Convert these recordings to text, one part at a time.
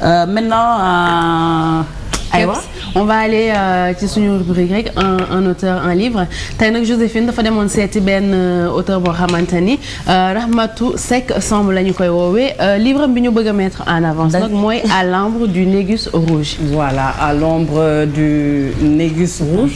Maintenant on va aller ci suñu rubrique rek un auteur un livre tey nag Joséphine dafa demoon seeti benn auteur boo xamante ni Rahmatou Seck Samb la ñu koy woowee livre bi ñu bëgg a mettre en avance nag mooy À l'ombre du Négus rouge. Voilà, À l'ombre du Négus rouge,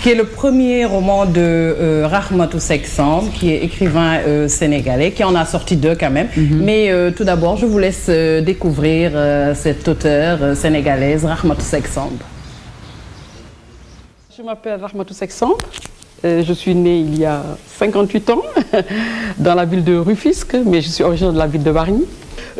qui est le premier roman de Rahmatou Seck Samb, qui est écrivain sénégalais, qui en a sorti 2 quand même. Mais tout d'abord, je vous laisse découvrir cette auteure sénégalaise, Rahmatou Seck Samb. Je m'appelle Rahmatou Seck Samb. Je suis née il y a 58 ans dans la ville de Rufisque, mais je suis originaire de la ville de Bargny.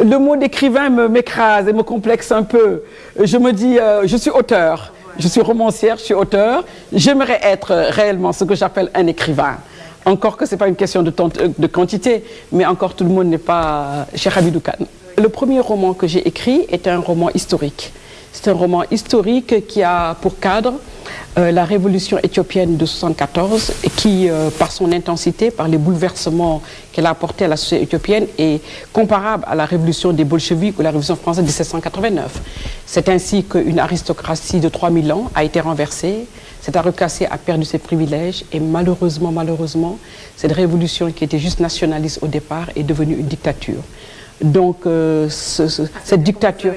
Le mot d'écrivain m'écrase et me complexe un peu. Je me dis, je suis auteur. Je suis romancière, je suis auteur. J'aimerais être réellement ce que j'appelle un écrivain. Encore que ce n'est pas une question de quantité, mais encore tout le monde n'est pas Cheikh Hamidou Kane. Le premier roman que j'ai écrit est un roman historique. C'est un roman historique qui a pour cadre la révolution éthiopienne de 74, qui, par son intensité, par les bouleversements qu'elle a apportés à la société éthiopienne, est comparable à la révolution des bolcheviks ou la révolution française de 1789. C'est ainsi qu'une aristocratie de 3000 ans a été renversée. Cette aristocratie a perdu ses privilèges et malheureusement, cette révolution qui était juste nationaliste au départ est devenue une dictature. Donc, cette dictature,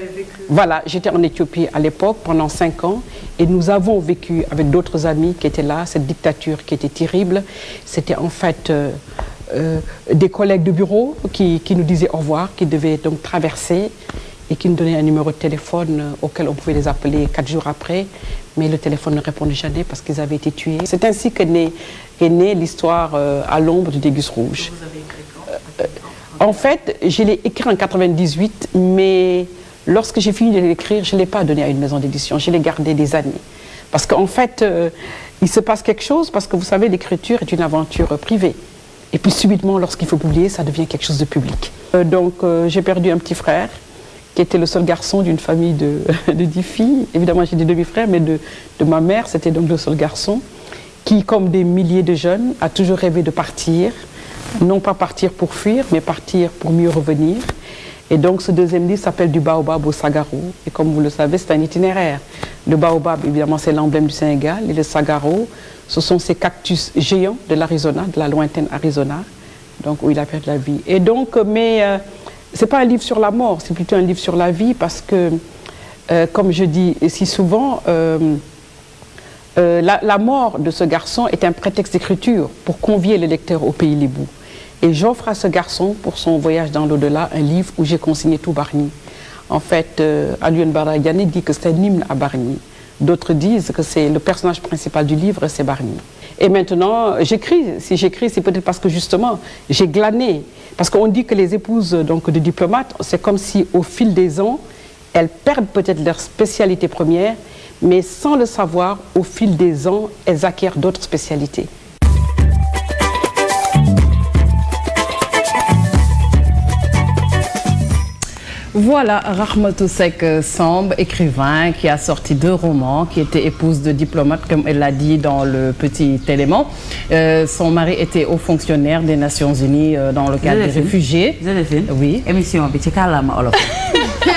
voilà, j'étais en Éthiopie à l'époque pendant 5 ans et nous avons vécu avec d'autres amis qui étaient là, cette dictature qui était terrible. C'était en fait des collègues de bureau qui nous disaient au revoir, qui devaient donc traverser et qui nous donnaient un numéro de téléphone auquel on pouvait les appeler 4 jours après, mais le téléphone ne répondait jamais parce qu'ils avaient été tués. C'est ainsi qu'est née l'histoire À l'ombre du Négus rouge. Vous avez écrit quand? En fait, je l'ai écrit en 98, mais lorsque j'ai fini de l'écrire, je ne l'ai pas donné à une maison d'édition, je l'ai gardé des années. Parce qu'en fait, il se passe quelque chose, parce que vous savez, l'écriture est une aventure privée. Et puis subitement, lorsqu'il faut publier, ça devient quelque chose de public. Donc j'ai perdu un petit frère, qui était le seul garçon d'une famille de 10 filles. Évidemment, j'ai des demi-frères, mais de ma mère, c'était donc le seul garçon, qui, comme des milliers de jeunes, a toujours rêvé de partir. Non pas partir pour fuir, mais partir pour mieux revenir. Et donc ce deuxième livre s'appelle Du baobab au sagaro. Et comme vous le savez, c'est un itinéraire. Le baobab, évidemment, c'est l'emblème du Sénégal. Et le sagaro, ce sont ces cactus géants de l'Arizona, de la lointaine Arizona, donc où il a perdu la vie. Et donc, mais ce n'est pas un livre sur la mort, c'est plutôt un livre sur la vie parce que, comme je dis si souvent, la mort de ce garçon est un prétexte d'écriture pour convier le lecteur au pays Lébou. Et j'offre à ce garçon, pour son voyage dans l'au-delà, un livre où j'ai consigné tout Bargny. En fait, Alioune Badara Diané dit que c'est un hymne à Bargny. D'autres disent que c'est le personnage principal du livre, c'est Bargny. Et maintenant, j'écris. Si j'écris, c'est peut-être parce que justement, j'ai glané. Parce qu'on dit que les épouses donc, de diplomates, c'est comme si au fil des ans, elles perdent peut-être leur spécialité première, mais sans le savoir, au fil des ans, elles acquièrent d'autres spécialités. Voilà, Rahmatou Seck Samb, écrivain, qui a sorti 2 romans, qui était épouse de diplomate, comme elle l'a dit dans le petit élément. Son mari était haut fonctionnaire des Nations Unies dans le cadre des réfugiés. Oui. Émission bi ci kàllaama olof.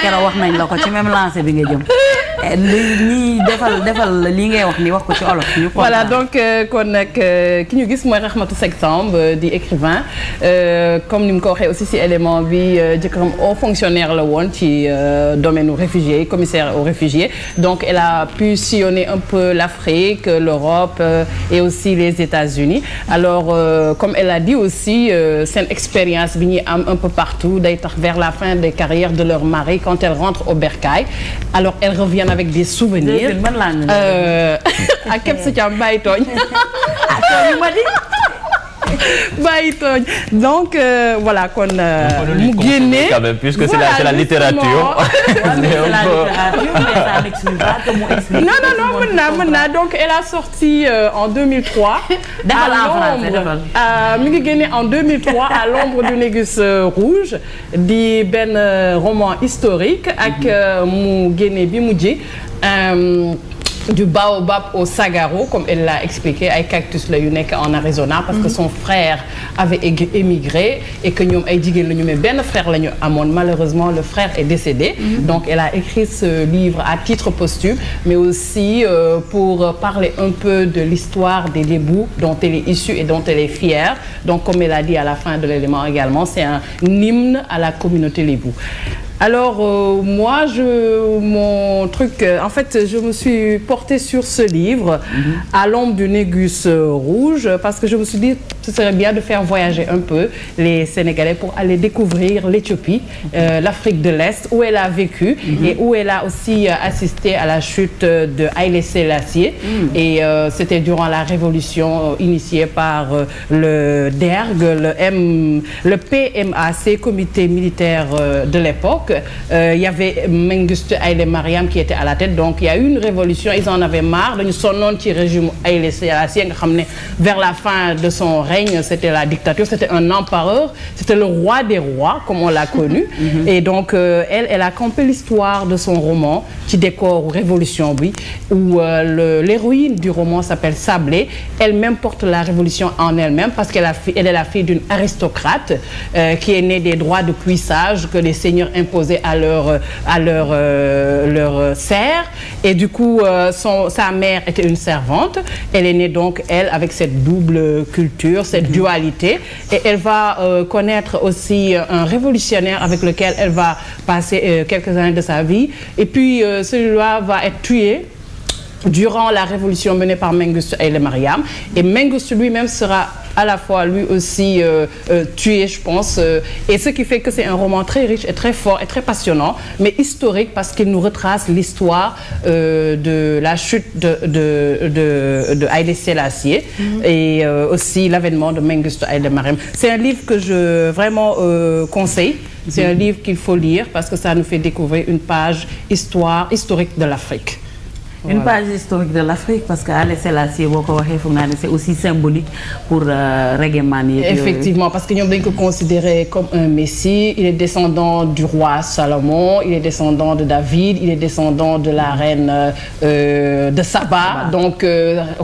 Keroog wax nañ la ko ci même lancé bi nga jëm. Ni defal li ngay wax ni wax ko ci olof. Voilà, donc kon nag ki ñu gis mooy Rahmatou Seck Samb di écrivain. Comme ni mu ko waxee aussi ci élément bi jëkkëram haut fonctionnaire la woon ci domaine aux réfugiés, commissaire aux réfugiés. Donc elle a pu sillonner un peu l'Afrique, l'Europe et aussi les États-Unis. Alors comme elle a dit aussi, c'est une expérience bi ñuy am un peu partout day tax vers la fin des carrières de leur mari quand elles rentrent au bercail. Alors elles reviennent avec des souvenirs. À Kep Thiam bàyyi tooñ. bàyyi tooñ. Donc voilà kon mu génne quand même puisque c'est la littérature. Non, mën naa. Donc elle a sorti en 2003. mi ngi génne en 2003 À l'ombre du Négus rouge di benn roman historique ak mu génne bi mujj du baobab au sagaro, comme elle l'a expliqué, ay cactus la yu nekk en Arizona parce que son frère avait émigré et que ñoom ay jigéen la ñu mais benn frère la ñu amoon. Malheureusement, le frère est décédé. Donc, elle a écrit ce livre à titre posthume, mais aussi pour parler un peu de l'histoire des Lébou dont elle est issue et dont elle est fière. Donc, comme elle a dit à la fin de l'élément également, c'est un hymne à la communauté Lébou. Alors, moi, mon truc, en fait, je me suis portée sur ce livre, À l'ombre du Négus rouge, parce que je me suis dit, ce serait bien de faire voyager un peu les Sénégalais pour aller découvrir l'Éthiopie, l'Afrique de l'Est, où elle a vécu et où elle a aussi assisté à la chute de Haïlé Sélassié. Et c'était durant la révolution initiée par le DERG, le PMAC, comité militaire de l'époque. Il y avait Mengistu Haïlé Mariam qui était à la tête, donc il y a eu une révolution, ils en avaient marre dañu sonnoon ci régime Haïlé Sélassié nga xam ne vers la fin de son règne c'était la dictature, c'était un empereur, c'était le roi des rois comme on l'a connu. Et donc elle a campé l'histoire de son roman ci décor révolution bi où l'héroïne du roman s'appelle Sablé, elle-même porte la révolution en elle-même parce qu'elle est la fille d'une aristocrate qui est née des droits de puissage que les seigneurs imposaient à leur serfs et du coup sa mère était une servante. Elle est née donc elle avec cette double culture, cette dualité et elle va connaître aussi un révolutionnaire avec lequel elle va passer quelques années de sa vie et puis celui-là va être tué durant la révolution menée par Mengistu Haïlé Mariam et Mengistu lui-même sera à la fois lui aussi tué, je pense, et ce qui fait que c'est un roman très riche et très fort et très passionnant, mais historique parce qu'il nous retrace l'histoire de la chute de Haïlé Sélassié et aussi l'avènement de Mengistu Haïlé Mariam. C'est un livre que je vraiment conseille. C'est un livre qu'il faut lire parce que ça nous fait découvrir une page historique de l'Afrique. Une page historique de l'Afrique parce que Haïlé Sélassié boo ko waxee foog naa ne c'est aussi symbolique pour reggae man yi. Effectivement, parce que ñoom dañ ko considéré comme un messie. Il est descendant du roi Salomon, il est descendant de David, il est descendant de la reine de Saba, donc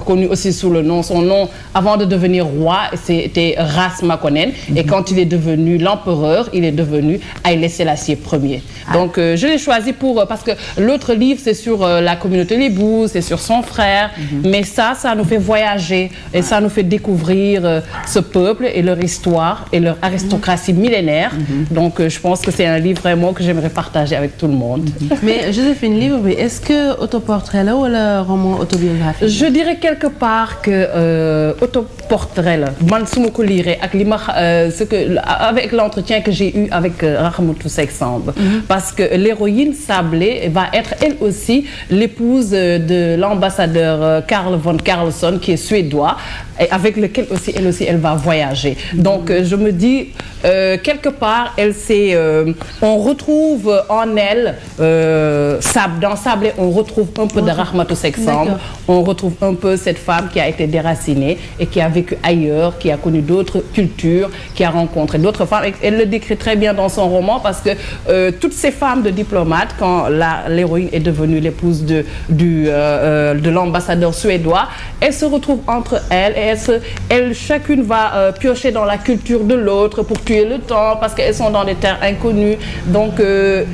connu aussi sous le nom. Son nom avant de devenir roi, c'était Ras Makonnen, et quand il est devenu l'empereur, il est devenu Haïlé Sélassié Ier. Donc je l'ai choisi parce que l'autre livre c'est sur la communauté c'est sur son frère, mais ça nous fait voyager et ça nous fait découvrir ce peuple et leur histoire et leur aristocratie millénaire. Donc je pense que c'est un livre vraiment que j'aimerais partager avec tout le monde. Mais Joséphine, livre bi est-ce que autoportrait la wala roman autobiographique? Je dirais quelque part que autoportrait la. Man su ma ko lire ak li ma avec l'entretien que j'ai eu avec Rahmatou Seck Samb, parce que l'héroïne Sablé va être elle aussi l'épouse de l'ambassadeur Carl von Carlson qui est suédois et avec lequel aussi elle va voyager. Donc je me dis quelque part on retrouve en elle dans Sablé on retrouve un peu de Rahmatou Seck Samb, on retrouve un peu cette femme qui a été déracinée et qui a vécu ailleurs, qui a connu d'autres cultures, qui a rencontré d'autres femmes. Et elle le décrit très bien dans son roman parce que toutes ces femmes de diplomates, quand l'héroïne est devenue l'épouse de l'ambassadeur suédois, elles se retrouvent entre elles et chacune va piocher dans la culture de l'autre pour tuer le temps parce qu'elles sont dans des terres inconnues. Donc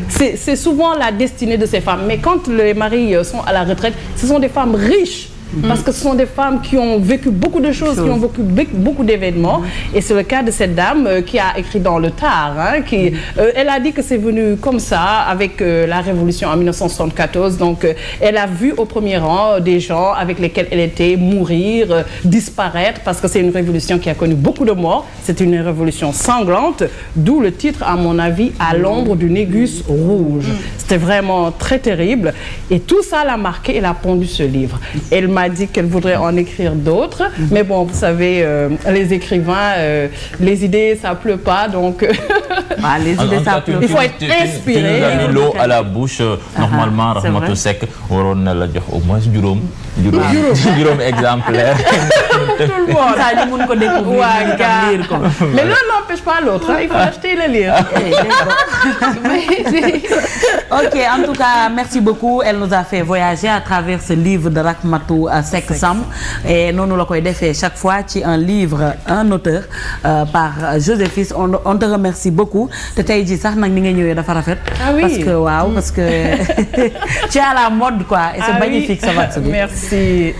c'est souvent la destinée de ces femmes. Mais quand les maris sont à la retraite, ce sont des femmes riches. Parce que ce sont des femmes qui ont vécu beaucoup de choses, qui ont vécu beaucoup d'événements. Et c'est le cas de cette dame qui a écrit dans le tard. Elle a dit que c'est venu comme ça avec la révolution en 1974. Donc elle a vu au premier rang des gens avec lesquels elle était mourir, disparaître, parce que c'est une révolution qui a connu beaucoup de morts. C'est une révolution sanglante, d'où le titre, à mon avis, À l'ombre du Négus rouge. C'était vraiment très terrible. Et tout ça l'a marqué, elle a pondu ce livre. Elle m'a dit qu'elle voudrait en écrire d'autres, mais bon, vous savez, les écrivains, les idées, ça pleut pas, donc les idées, ça pleut. Il faut être inspiré. Tu nous as mis l'eau à la bouche. Normalement, Rahmatou Seck waroon na la jox au moins juróom juróom exemplaire. Tout le monde. Ça ñu mun ko découvrir. Ouais, gars. lire ko. Mais l'un n'empêche pas l'autre, hein. Il faut acheter et le lire. Ok, en tout cas, merci beaucoup. Elle nous a fait voyager à travers ce livre de Rahmatou Seck Samb. Et noonu la koy defee chaque fois ci un livre, un auteur par Joséphine. On te remercie beaucoup. Te tey jii sax nag ni nga ñëwee dafa rafet. Ah oui. Parce que waaw, parce que tu es à la mode quoi. Et c'est magnifique, ça va. Merci.